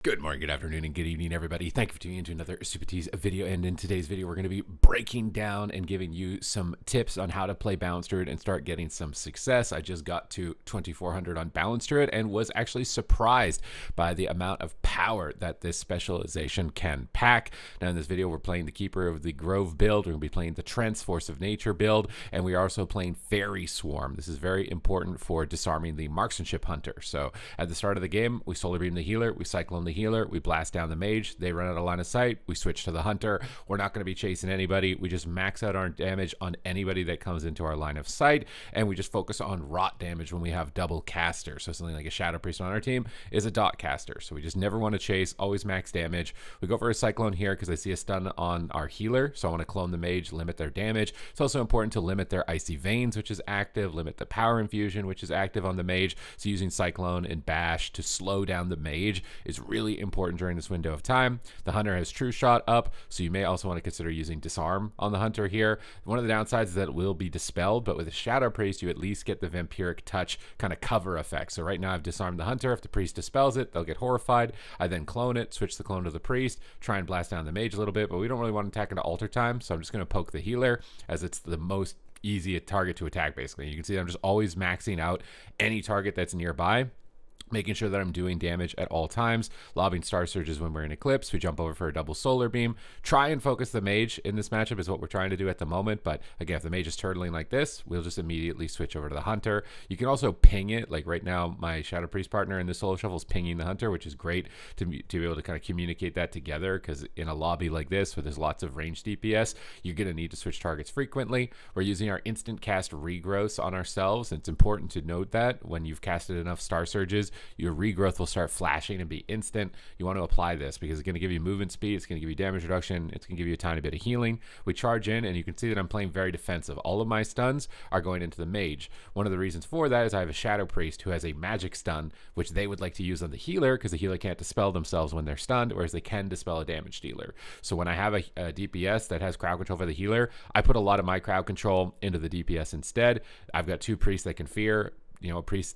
Good morning, good afternoon, and good evening, everybody. Thank you for tuning in to another Supatease video. And in today's video, we're going to be breaking down and giving you some tips on how to play Balanced Druid and start getting some success. I just got to 2400 on Balanced Druid and was actually surprised by the amount of power that this specialization can pack. Now, in this video, we're playing the Keeper of the Grove build. We're going to be playing the Trance Force of Nature build, and we are also playing Fairy Swarm. This is very important for disarming the Marksmanship Hunter. So at the start of the game, we Solar Beam the Healer, we Cyclone the Healer, we blast down the Mage, they run out of line of sight, we switch to the Hunter. We're not going to be chasing anybody, we just max out our damage on anybody that comes into our line of sight, and we just focus on rot damage when we have double caster. So something like a Shadow Priest on our team is a dot caster, so we just never want to chase, always max damage. We go for a Cyclone here because I see a stun on our healer, so I want to clone the Mage, limit their damage. It's also important to limit their Icy Veins, which is active, limit the Power Infusion, which is active on the Mage. So using Cyclone and Bash to slow down the Mage is really important during this window of time. The Hunter has True Shot up, so you may also want to consider using Disarm on the Hunter here. One of the downsides is that it will be dispelled, but with a Shadow Priest, you at least get the Vampiric Touch kind of cover effect. So right now I've disarmed the Hunter. If the Priest dispels it, they'll get horrified. I then clone it, switch the clone to the Priest, try and blast down the Mage a little bit, but we don't really want to attack into altar time, so I'm just going to poke the Healer as it's the most easy target to attack. Basically, you can see I'm just always maxing out any target that's nearby, making sure that I'm doing damage at all times. Lobbing Star Surges when we're in Eclipse. We jump over for a double Solar Beam. Try and focus the Mage in this matchup is what we're trying to do at the moment. But again, if the Mage is turtling like this, we'll just immediately switch over to the Hunter. You can also ping it. Like right now, my Shadow Priest partner in the Solo Shuffle is pinging the Hunter, which is great to be able to kind of communicate that together, because in a lobby like this where there's lots of ranged DPS, you're going to need to switch targets frequently. We're using our instant cast regrowths on ourselves. It's important to note that when you've casted enough Star Surges, your regrowth will start flashing and be instant. You want to apply this because it's going to give you movement speed, it's going to give you damage reduction, it's going to give you a tiny bit of healing. We charge in, and you can see that I'm playing very defensive. All of my stuns are going into the Mage. One of the reasons for that is I have a Shadow Priest who has a magic stun, which they would like to use on the healer because the healer can't dispel themselves when they're stunned, whereas they can dispel a damage dealer. So when I have a DPS that has crowd control for the healer, I put a lot of my crowd control into the DPS instead. I've got two priests that can fear,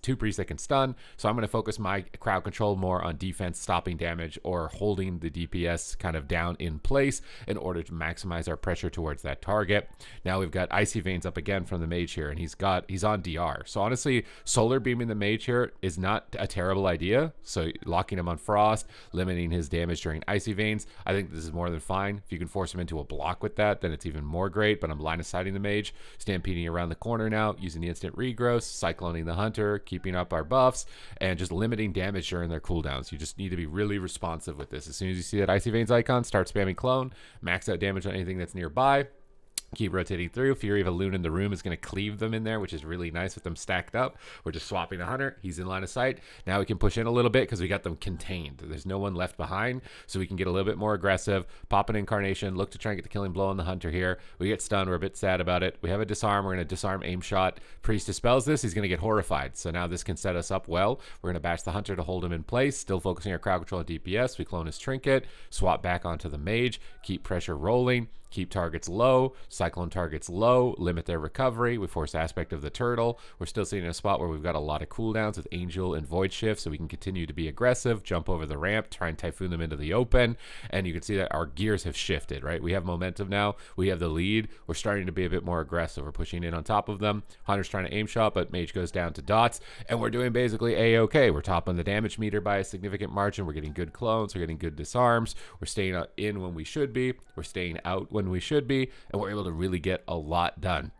two priests that can stun. So I'm going to focus my crowd control more on defense, stopping damage, or holding the DPS kind of down in place in order to maximize our pressure towards that target. Now we've got Icy Veins up again from the Mage here, and he's on DR. So honestly, Solar Beaming the Mage here is not a terrible idea. So locking him on Frost, limiting his damage during Icy Veins, I think this is more than fine. If you can force him into a block with that, then it's even more great. But I'm line of sighting the Mage, stampeding around the corner now, using the instant regrowth, cycloning the Hunter, keeping up our buffs, and just limiting damage during their cooldowns. You just need to be really responsive with this. As soon as you see that Icy Veins icon, start spamming clone, max out damage on anything that's nearby. Keep rotating through. Fury of Elune in the room is going to cleave them in there, which is really nice with them stacked up. We're just swapping the Hunter. He's in line of sight. Now we can push in a little bit because we got them contained. There's no one left behind, so we can get a little bit more aggressive. Pop an Incarnation. Look to try and get the killing blow on the Hunter here. We get stunned. We're a bit sad about it. We have a Disarm. We're going to Disarm Aim Shot. Priest dispels this. He's going to get horrified. So now this can set us up well. We're going to bash the Hunter to hold him in place. Still focusing our crowd control on DPS. We clone his Trinket. Swap back onto the Mage. Keep pressure rolling. Keep targets low, cyclone targets low, limit their recovery. We force aspect of the turtle. We're still sitting in a spot where we've got a lot of cooldowns with Angel and Void Shift, so we can continue to be aggressive, jump over the ramp, try and Typhoon them into the open. And you can see that our gears have shifted, right? We have momentum now. We have the lead. We're starting to be a bit more aggressive. We're pushing in on top of them. Hunter's trying to aim shot, but Mage goes down to dots. And we're doing basically A-okay. We're topping the damage meter by a significant margin. We're getting good clones. We're getting good disarms. We're staying in when we should be. We're staying out when we should be, and we're able to really get a lot done.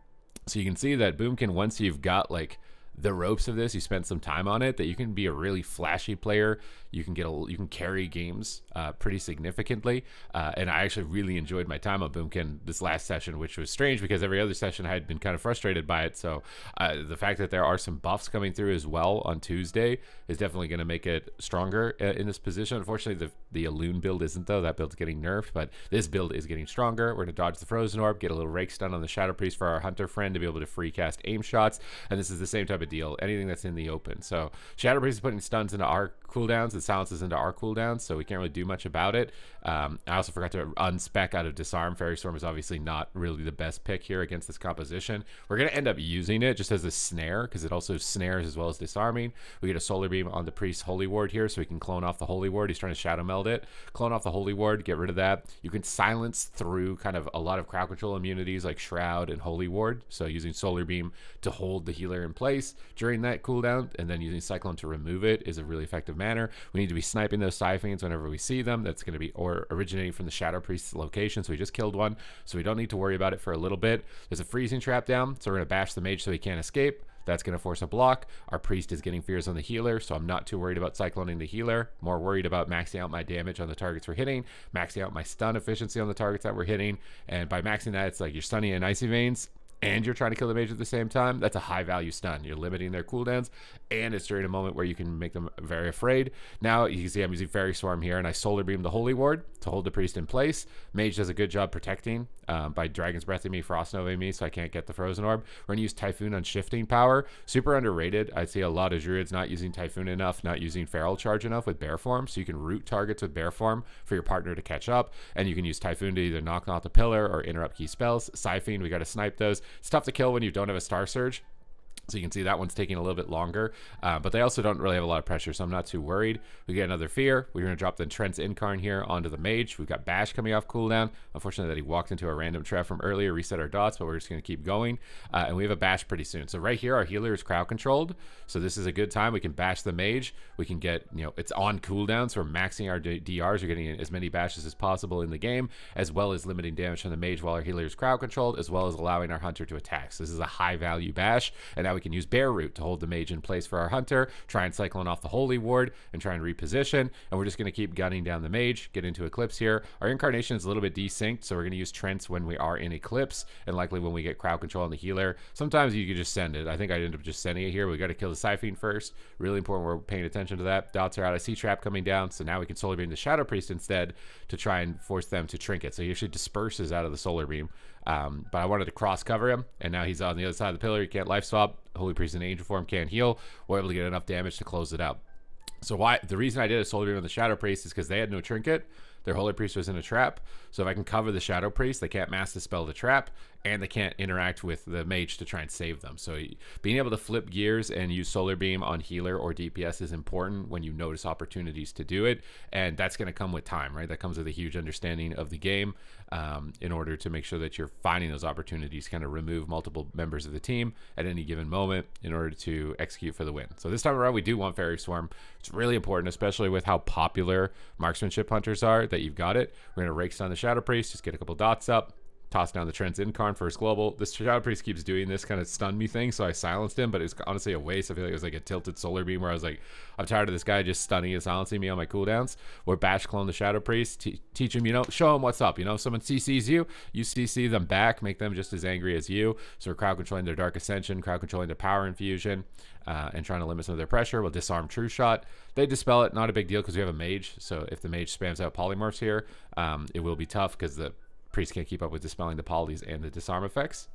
So you can see that Moonkin, once you've got like the ropes of this, you spend some time on it, that you can be a really flashy player. You can carry games pretty significantly, and I actually really enjoyed my time on Moonkin this last session, which was strange because every other session I had been kind of frustrated by it. So the fact that there are some buffs coming through as well on Tuesday is definitely going to make it stronger in this position. Unfortunately, the Elune build isn't, though. That build's getting nerfed, but this build is getting stronger. We're going to dodge the Frozen Orb, get a little Rake Stun on the Shadow Priest for our Hunter friend to be able to free cast aim shots, and this is the same type of deal, anything that's in the open. So Shadow Priest is putting stuns into our cooldowns. It silences into our cooldowns, so we can't really do much about it. I also forgot to unspec out of Disarm. Fairy Storm is obviously not really the best pick here against this composition. We're going to end up using it just as a snare because it also snares as well as disarming. We get a Solar Beam on the Priest's Holy Ward here, so we can clone off the Holy Ward. He's trying to Shadow Meld it. Clone off the Holy Ward, get rid of that. You can silence through kind of a lot of crowd control immunities like Shroud and Holy Ward, so using Solar Beam to hold the healer in place during that cooldown, and then using Cyclone to remove it is a really effective manner. We need to be sniping those Siphons whenever we see them. That's going to be originating from the Shadow Priest's location, so we just killed one, so we don't need to worry about it for a little bit. There's a freezing trap down, so we're going to bash the mage so he can't escape. That's going to force a block. Our priest is getting fears on the healer, so I'm not too worried about cycloning the healer. More worried about maxing out my damage on the targets we're hitting, maxing out my stun efficiency on the targets that we're hitting. And by maxing that, it's like you're stunning in Icy Veins and you're trying to kill the mage at the same time. That's a high value stun. You're limiting their cooldowns, and it's during a moment where you can make them very afraid. Now you can see I'm using Fairy Swarm here, and I Solar Beam the Holy Ward to hold the priest in place. Mage does a good job protecting by Dragon's Breathing me, Frost Novaing me, so I can't get the Frozen Orb. We're going to use Typhoon on shifting power. Super underrated. I see a lot of Druids not using Typhoon enough, not using Feral Charge enough with Bear Form, so you can root targets with Bear Form for your partner to catch up, and you can use Typhoon to either knock off the pillar or interrupt key spells. Siphon, we got to snipe those. It's tough to kill when you don't have a Star Surge. So you can see that one's taking a little bit longer, but they also don't really have a lot of pressure, so I'm not too worried. We get another Fear. We're going to drop the Trent's Incarn here onto the Mage. We've got Bash coming off cooldown. Unfortunately, that he walked into a random trap from earlier, reset our dots, but we're just going to keep going. And we have a Bash pretty soon. So right here, our healer is crowd controlled, so this is a good time. We can bash the Mage. We can get, it's on cooldown, so we're maxing our DRs. We're getting as many bashes as possible in the game, as well as limiting damage on the Mage while our healer is crowd controlled, as well as allowing our Hunter to attack. So this is a high value bash, and now we can use Bear Root to hold the mage in place for our hunter, try and cyclone off the Holy Ward, and try and reposition. And we're just going to keep gunning down the mage, get into Eclipse here. Our Incarnation is a little bit desynced, so we're going to use Trents when we are in Eclipse, and likely when we get crowd control on the healer. Sometimes you can just send it. I think I end up just sending it here. We got to kill the Siphon first. Really important we're paying attention to that. Dots are out. I see Trap coming down, so now we can Solar Beam the Shadow Priest instead to try and force them to trinket. So he actually disperses out of the Solar Beam. But I wanted to cross cover him, and now he's on the other side of the pillar. He can't life swap. Holy Priest in Angel form can't heal. We're able to get enough damage to close it out. So the reason I did a Solar Beam on the Shadow Priest is because they had no trinket. Their Holy Priest was in a trap. So if I can cover the Shadow Priest, they can't mass dispel the trap, and they can't interact with the mage to try and save them. So being able to flip gears and use Solar Beam on healer or DPS is important when you notice opportunities to do it, and that's going to come with time, right? That comes with a huge understanding of the game in order to make sure that you're finding those opportunities, kind of remove multiple members of the team at any given moment in order to execute for the win. So this time around, we do want Fairy Swarm. It's really important, especially with how popular marksmanship hunters are, that you've got it. We're going to rake stun the Shadow Priest, just get a couple dots up, toss down the Trent's Incarn for his global. This Shadow Priest keeps doing this kind of stun me thing, so I silenced him, but it's honestly a waste. I feel like it was like a tilted Solar Beam where I was like, I'm tired of this guy just stunning and silencing me on my cooldowns. Or bash clone the Shadow Priest, teach him, show him what's up. If someone CCs you, you CC them back, make them just as angry as you. So we're crowd controlling their Dark Ascension, crowd controlling their Power Infusion, and trying to limit some of their pressure. We'll disarm True Shot. They dispel it, not a big deal because we have a mage. So if the mage spams out polymorphs here, it will be tough because the priest can't keep up with dispelling the polys and the disarm effects.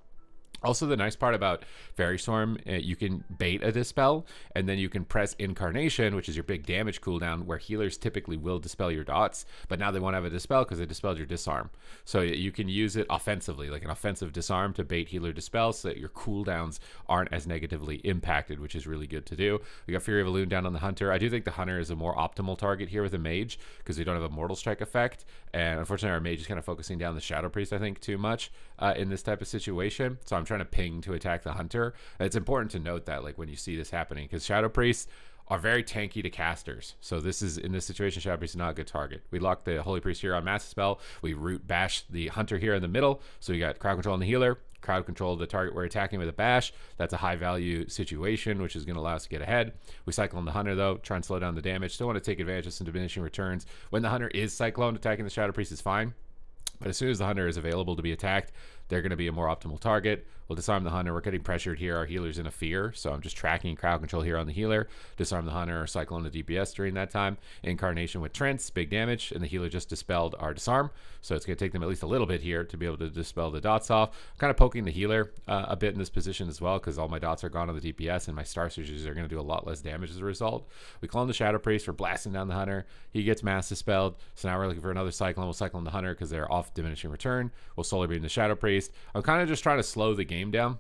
Also, the nice part about Fairy Storm, you can bait a dispel, and then you can press Incarnation, which is your big damage cooldown, where healers typically will dispel your dots, but now they won't have a dispel because they dispelled your disarm. So you can use it offensively, like an offensive disarm to bait healer dispel, so that your cooldowns aren't as negatively impacted, which is really good to do. We got Fury of Elune down on the Hunter. I do think the Hunter is a more optimal target here with a Mage, because we don't have a Mortal Strike effect, and unfortunately our Mage is kind of focusing down the Shadow Priest, I think, too much in this type of situation. So I'm trying to ping to attack the Hunter. And it's important to note that, like, when you see this happening, because Shadow Priests are very tanky to casters. So this is, in this situation, Shadow Priest is not a good target. We lock the Holy Priest here on Mass Spell. We root bash the Hunter here in the middle. So we got crowd control on the healer, crowd control the target we're attacking with a bash. That's a high value situation, which is going to allow us to get ahead. We cycle on the Hunter though, try and slow down the damage. Still want to take advantage of some diminishing returns. When the Hunter is cyclone, attacking the Shadow Priest is fine. But as soon as the Hunter is available to be attacked, they're going to be a more optimal target. We'll disarm the hunter. We're getting pressured here. Our healer's in a fear, so I'm just tracking crowd control here on the healer. Disarm the hunter or cyclone the DPS during that time. Incarnation with Trents, big damage, and the healer just dispelled our disarm, so it's going to take them at least a little bit here to be able to dispel the dots off. I'm kind of poking the healer a bit in this position as well, because all my dots are gone on the DPS, and my Star Surges are going to do a lot less damage as a result. We clone the Shadow Priest. We're blasting down the hunter. He gets mass dispelled, so now we're looking for another cyclone. We'll cyclone the hunter because they're off diminishing return. We'll solar beam the Shadow Priest. I'm kind of just trying to slow the game down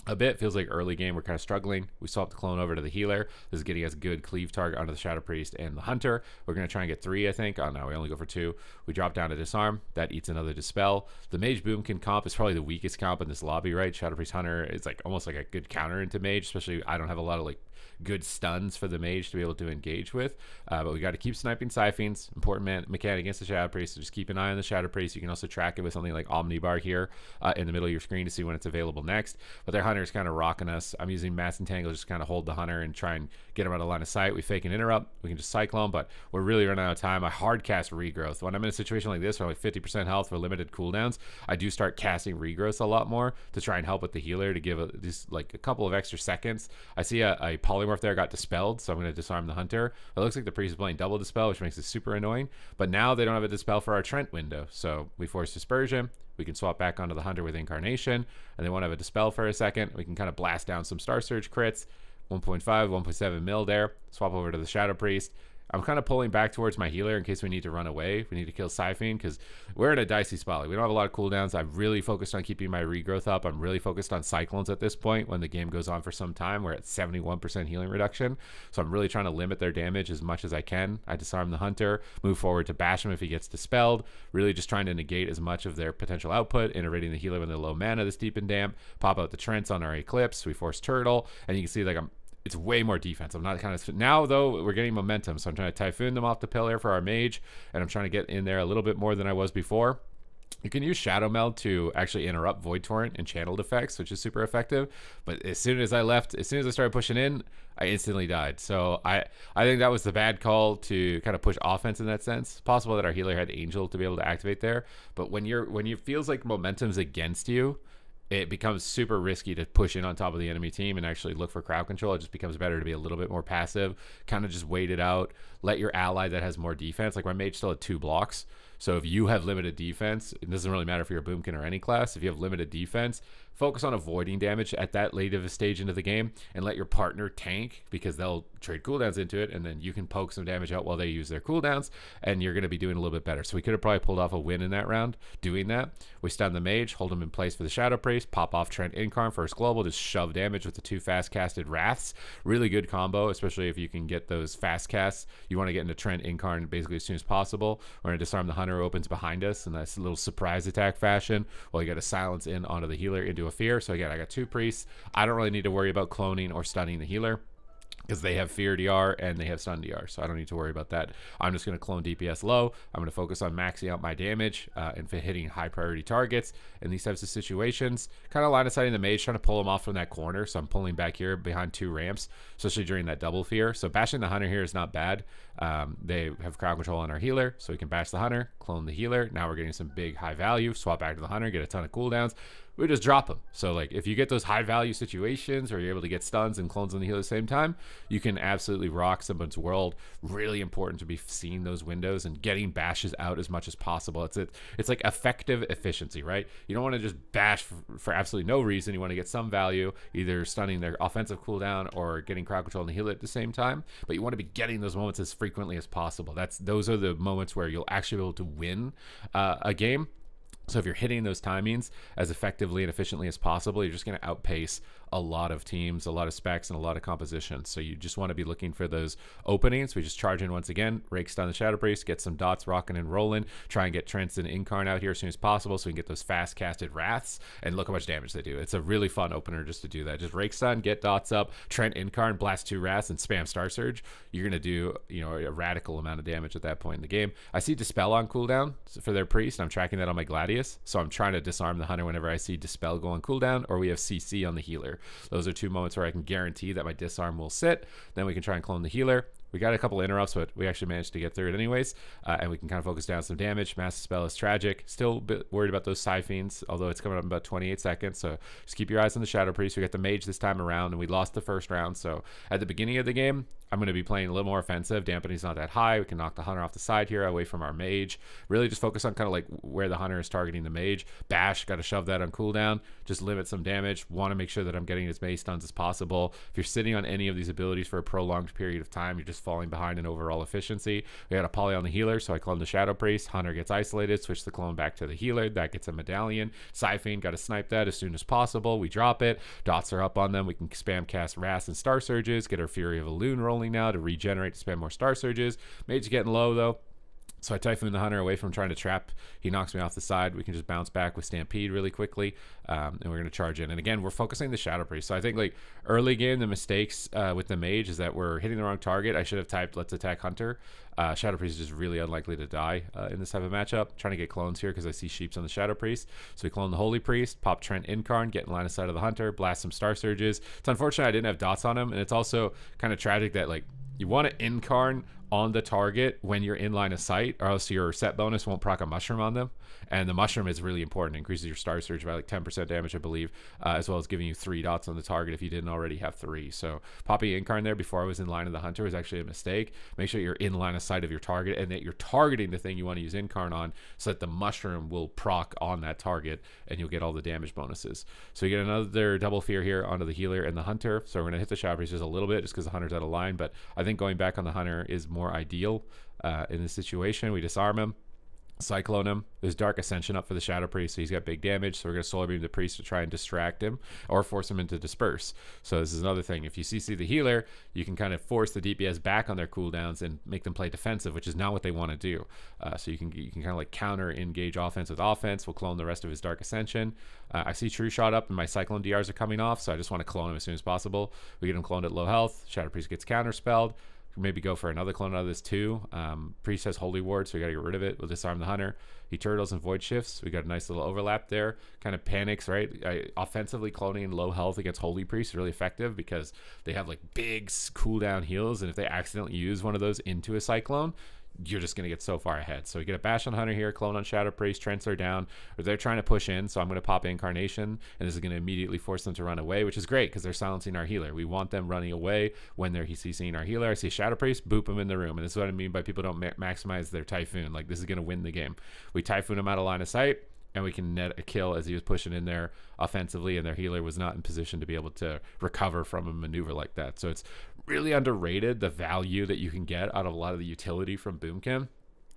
a bit. Feels like early game we're kind of struggling. We swap the clone over to the healer. This is getting us good cleave target onto the Shadow Priest and the hunter. We're going to try and get 3, I think. Oh no, we only go for 2. We drop down to disarm. That eats another dispel. The Mage Boomkin comp is probably the weakest comp in this lobby, right? Shadow Priest Hunter is like almost like a good counter into Mage, especially I don't have a lot of like good stuns for the Mage to be able to engage with, but we got to keep sniping Siphons. Important mechanic against the Shadow Priest, so just keep an eye on the Shadow Priest. You can also track it with something like Omnibar here in the middle of your screen to see when it's available next, but their Hunter is kind of rocking us. I'm using Mass Entangle just kind of hold the Hunter and try and get him out of line of sight. We fake an interrupt, we can just Cyclone, but we're really running out of time. I hard cast Regrowth. When I'm in a situation like this where I'm like 50% health for limited cooldowns, I do start casting Regrowth a lot more to try and help with the healer to give just like a couple of extra seconds. I see a polymorph there got dispelled, so I'm going to disarm the hunter. It looks like the priest is playing double dispel, which makes it super annoying, but now they don't have a dispel for our Trent window, so we force dispersion. We can swap back onto the hunter with incarnation, and they won't have a dispel for a second. We can kind of blast down some Star Surge crits. 1.5 1.7 mil there. Swap over to the Shadow Priest. I'm kind of pulling back towards my healer in case we need to run away. We need to kill Siphon because we're in a dicey spot. Like, we don't have a lot of cooldowns. I'm really focused on keeping my regrowth up. I'm really focused on Cyclones at this point. When the game goes on for some time, we're at 71% healing reduction. So I'm really trying to limit their damage as much as I can. I disarm the hunter, move forward to bash him if he gets dispelled. Really just trying to negate as much of their potential output, iterating the healer when they're low mana, this deep and damp. Pop out the Trents on our Eclipse. We force Turtle. And you can see like it's way more defense. I'm not kind of now though we're getting momentum, so I'm trying to Typhoon them off the pillar for our mage, and I'm trying to get in there a little bit more than I was before. You can use Shadow Meld to actually interrupt Void Torrent and channeled effects, which is super effective. But as soon as I started pushing in, I instantly died. So I think that was the bad call to kind of push offense in that sense. It's possible that our healer had Angel to be able to activate there, but when you feels like momentum's against you, it becomes super risky to push in on top of the enemy team and actually look for crowd control. It just becomes better to be a little bit more passive, kind of just wait it out, let your ally that has more defense, like my mage still had 2 blocks. So if you have limited defense, it doesn't really matter if you're a Boomkin or any class, if you have limited defense, focus on avoiding damage at that late of a stage into the game and let your partner tank, because they'll trade cooldowns into it, and then you can poke some damage out while they use their cooldowns, and you're going to be doing a little bit better. So we could have probably pulled off a win in that round doing that. We stun the mage, hold him in place for the Shadow Priest, pop off Trent Incarn first global, just shove damage with the 2 fast casted Wraths. Really good combo, especially if you can get those fast casts. You want to get into Trent Incarn basically as soon as possible. We're going to disarm the hunter, opens behind us, and that's a little surprise attack fashion. Well, you got to silence in onto the healer into a fear. So again, I got 2 priests. I don't really need to worry about cloning or stunning the healer, because they have fear DR and they have stun DR, so I don't need to worry about that. I'm just going to clone DPS low. I'm going to focus on maxing out my damage and hitting high priority targets in these types of situations. Kind of line of sighting the mage, trying to pull him off from that corner, so I'm pulling back here behind 2 ramps, especially during that double fear. So bashing the hunter here is not bad. They have crowd control on our healer, so we can bash the hunter, clone the healer. Now we're getting some big high value, swap back to the hunter, get a ton of cooldowns. We just drop them. So like if you get those high value situations or you're able to get stuns and clones on the healer at the same time, you can absolutely rock someone's world. Really important to be seeing those windows and getting bashes out as much as possible. It's like effective efficiency, right? You don't want to just bash for absolutely no reason. You want to get some value, either stunning their offensive cooldown or getting crowd control on the healer at the same time. But you want to be getting those moments as frequently as possible. Those are the moments where you'll actually be able to win a game. So if you're hitting those timings as effectively and efficiently as possible, you're just going to outpace a lot of teams, a lot of specs, and a lot of compositions. So you just want to be looking for those openings. We just charge in once again, rakes down the Shadow Priest, get some dots rocking and rolling, try and get Trents and Incarn out here as soon as possible so we can get those fast casted Wraths, and look how much damage they do. It's a really fun opener just to do that. Just rake stun, get dots up, Trent Incarn, blast 2 Wraths, and spam Star Surge. You're going to do, a radical amount of damage at that point in the game. I see Dispel on cooldown for their Priest. I'm tracking that on my Gladius, so I'm trying to disarm the hunter whenever I see Dispel go on cooldown, or we have CC on the healer. Those are 2 moments where I can guarantee that my disarm will sit. Then we can try and clone the healer. We got a couple interrupts, but we actually managed to get through it anyways, and we can kind of focus down some damage. Massive Spell is tragic. Still a bit worried about those Psi Fiends, although it's coming up in about 28 seconds, so just keep your eyes on the Shadow Priest. We got the Mage this time around, and we lost the first round, so at the beginning of the game, I'm going to be playing a little more offensive. Dampening's not that high. We can knock the Hunter off the side here away from our Mage. Really just focus on kind of like where the Hunter is targeting the Mage. Bash, got to shove that on cooldown. Just limit some damage. Want to make sure that I'm getting as many stuns as possible. If you're sitting on any of these abilities for a prolonged period of time, you're just falling behind in overall efficiency. We had a poly on the healer, so I cloned the Shadow Priest. Hunter gets isolated. Switch the clone back to the healer. That gets a medallion. Psi Fiend, got to snipe that as soon as possible. We drop it. Dots are up on them. We can spam cast Wrath and Star Surges. Get our Fury of Elune rolling now to regenerate to spam more Star Surges. Mage is getting low though, so I Typhoon the Hunter away from trying to trap. He knocks me off the side. We can just bounce back with Stampede really quickly, and we're going to charge in. And again, we're focusing the Shadow Priest. So I think like early game, the mistakes with the Mage is that we're hitting the wrong target. I should have typed let's attack Hunter. Shadow Priest is just really unlikely to die in this type of matchup. Trying to get clones here because I see Sheeps on the Shadow Priest. So we clone the Holy Priest, pop Trent Incarn, get in line of sight of the Hunter, blast some Star Surges. It's unfortunate I didn't have dots on him, and it's also kind of tragic that like you want to Incarn on the target when you're in line of sight, or else your set bonus won't proc a mushroom on them. And the mushroom is really important. It increases your Star Surge by like 10% damage, I believe, as well as giving you 3 dots on the target if you didn't already have 3. So popping Incarn there before I was in line of the Hunter was actually a mistake. Make sure you're in line of sight of your target and that you're targeting the thing you want to use Incarn on, so that the mushroom will proc on that target and you'll get all the damage bonuses. So you get another double fear here onto the healer and the Hunter. So we're going to hit the Shadow Priest just a little bit just because the Hunter's out of line, but I think going back on the Hunter is more ideal in this situation. We disarm him, Cyclone him. There's Dark Ascension up for the Shadow Priest, so he's got big damage, so we're going to Solar Beam the Priest to try and distract him or force him into Disperse. So this is another thing. If you CC the healer, you can kind of force the DPS back on their cooldowns and make them play defensive, which is not what they want to do. So you can kind of like counter engage offense with offense. We'll clone the rest of his Dark Ascension. I see True Shot up and my Cyclone DRs are coming off, so I just want to clone him as soon as possible. We get him cloned at low health. Shadow Priest gets counterspelled. Maybe go for another clone out of this too. Priest has Holy Ward, so we got to get rid of it. We'll disarm the Hunter. He turtles and void shifts. We got a nice little overlap there. Kind of panics, right? Offensively cloning in low health against Holy Priest is really effective because they have like big cooldown heals, and if they accidentally use one of those into a Cyclone, you're just going to get so far ahead. So we get a bash on Hunter here, clone on Shadow Priest, Trents are down, or they're trying to push in, so I'm going to pop Incarnation, and this is going to immediately force them to run away, which is great because they're silencing our healer. We want them running away when they're CCing our healer. I see Shadow Priest, boop him in the room, and this is what I mean by people don't maximize their Typhoon. Like, this is going to win the game. We Typhoon him out of line of sight, and we can net a kill as he was pushing in there offensively, and their healer was not in position to be able to recover from a maneuver like that. So it's really underrated, the value that you can get out of a lot of the utility from Moonkin.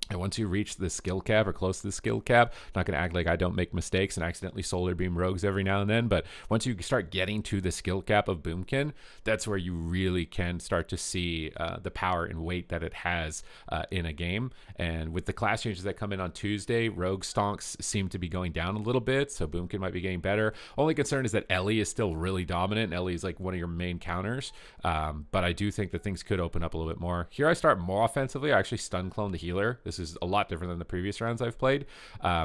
And once you reach the skill cap or close to the skill cap, I'm not going to act like I don't make mistakes and accidentally Solar Beam rogues every now and then, but once you start getting to the skill cap of Moonkin, that's where you really can start to see the power and weight that it has in a game. And with the class changes that come in on Tuesday, rogue stonks seem to be going down a little bit, so Moonkin might be getting better. Only concern is that Ellie is still really dominant. Ellie is like one of your main counters, but I do think that things could open up a little bit more. Here I start more offensively. I actually stun clone the healer. This is a lot different than the previous rounds I've played.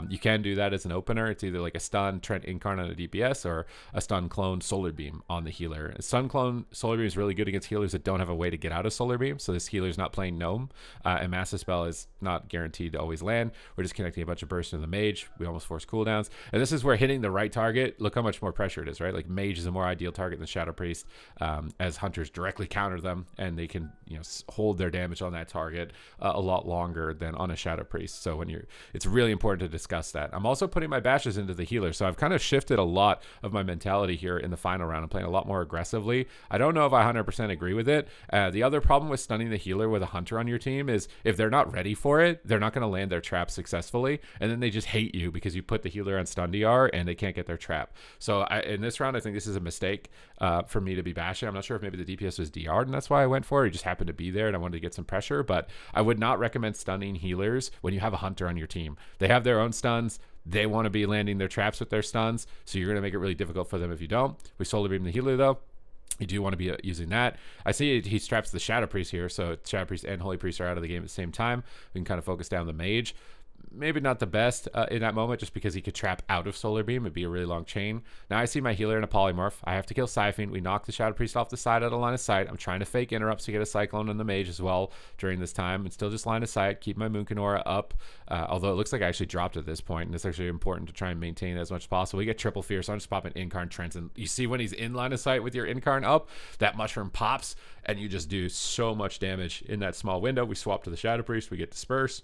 You can do that as an opener. It's either like a stun Trent Incarn on a DPS or a stun clone Solar Beam on the healer. A stun clone Solar Beam is really good against healers that don't have a way to get out of Solar Beam, so this healer's not playing Gnome, and Massive Spell is not guaranteed to always land. We're just connecting a bunch of bursts into the Mage. We almost force cooldowns, and this is where hitting the right target, look how much more pressure it is, right? Like Mage is a more ideal target than Shadow Priest, as Hunters directly counter them, and they can hold their damage on that target a lot longer than on a Shadow Priest. So it's really important to discuss that. I'm also putting my bashes into the healer, so I've kind of shifted a lot of my mentality here in the final round. I'm playing a lot more aggressively. I don't know if I 100% agree with it. The other problem with stunning the healer with a Hunter on your team is if they're not ready for it, they're not going to land their trap successfully, and then they just hate you because you put the healer on stun DR and they can't get their trap. So in this round, I think this is a mistake for me to be bashing. I'm not sure if maybe the DPS was DR'd and that's why I went for it. He just happened to be there and I wanted to get some pressure, but I would not recommend stunning healers when you have a Hunter on your team. They have their own stuns. They want to be landing their traps with their stuns, so you're going to make it really difficult for them if you don't. We Solar Beam the healer though. You do want to be using that. I see he straps the Shadow Priest here, so Shadow Priest and Holy Priest are out of the game at the same time. We can kind of focus down the Mage. maybe not the best in that moment, just because he could trap out of Solar Beam. It'd be a really long chain. Now I see my healer in a polymorph. I have to kill Siphon. We knock the Shadow Priest off the side out of line of sight. I'm trying to fake interrupts to get a Cyclone on the Mage as well during this time, and still just line of sight. Keep my Moonkin aura up, although it looks like I actually dropped at this point, and it's actually important to try and maintain as much as possible. We get triple fear, so I'm just popping Incarn Trends, and you see when he's in line of sight with your Incarn up, that mushroom pops, and you just do so much damage in that small window. We swap to the Shadow Priest. We get Disperse.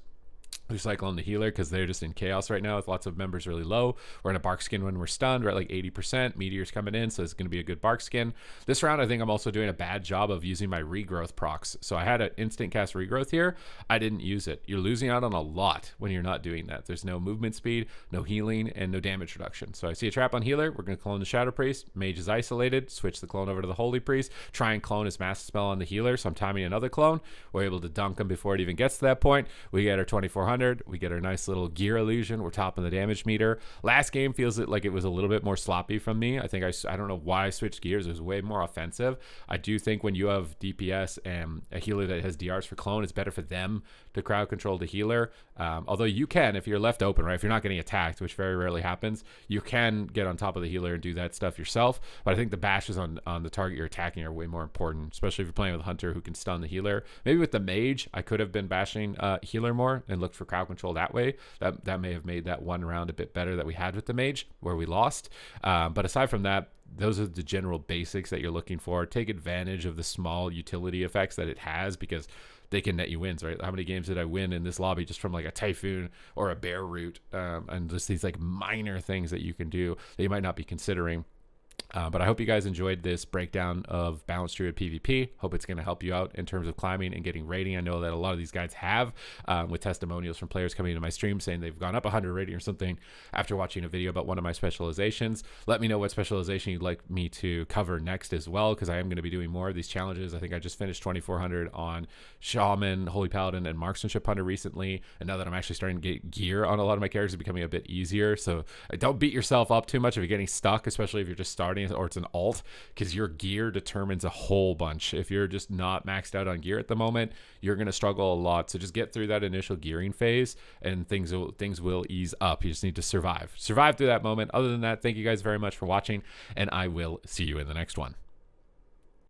We cycle on the healer because they're just in chaos right now with lots of members really low. We're in a bark skin when we're stunned. We're at like 80%. Meteor's coming in, so it's going to be a good bark skin. This round, I think I'm also doing a bad job of using my regrowth procs. So I had an instant cast regrowth here. I didn't use it. You're losing out on a lot when you're not doing that. There's no movement speed, no healing, and no damage reduction. So I see a trap on healer. We're going to clone the Shadow Priest. Mage is isolated. Switch the clone over to the Holy Priest. Try and clone his Master Spell on the healer. So I'm timing another clone. We're able to dunk him before it even gets to that point. We get our 2400. We get our nice little gear illusion. We're topping the damage meter. Last game feels like it was a little bit more sloppy from me. I think I don't know why I switched gears. It was way more offensive. I do think when you have DPS and a healer that has DRs for clone, it's better for them to crowd control the healer. Although you can, if you're left open, right, if you're not getting attacked, which very rarely happens, you can get on top of the healer and do that stuff yourself. But I think the bashes on the target you're attacking are way more important, especially if you're playing with a hunter who can stun the healer. Maybe with the mage, I could have been bashing healer more and looked for crowd control that way. That may have made that one round a bit better that we had with the mage where we lost. But aside from that, those are the general basics that you're looking for. Take advantage of the small utility effects that it has, because they can net you wins, right? How many games did I win in this lobby just from like a Typhoon or a Bear Root, and just these like minor things that you can do that you might not be considering. But I hope you guys enjoyed this breakdown of Balanced Druid PvP. Hope it's going to help you out in terms of climbing and getting rating. I know that a lot of these guys have, with testimonials from players coming into my stream saying they've gone up 100 rating or something after watching a video about one of my specializations. Let me know what specialization you'd like me to cover next as well, because I am going to be doing more of these challenges. I think I just finished 2400 on Shaman, Holy Paladin, and Marksmanship Hunter recently, and now that I'm actually starting to get gear on a lot of my characters, it's becoming a bit easier. So don't beat yourself up too much if you're getting stuck, especially if you're just starting or it's an alt, because your gear determines a whole bunch. If you're just not maxed out on gear at the moment, you're going to struggle a lot. So just get through that initial gearing phase and things will ease up. You just need to survive through that moment. Other than that, thank you guys very much for watching, and I will see you in the next one.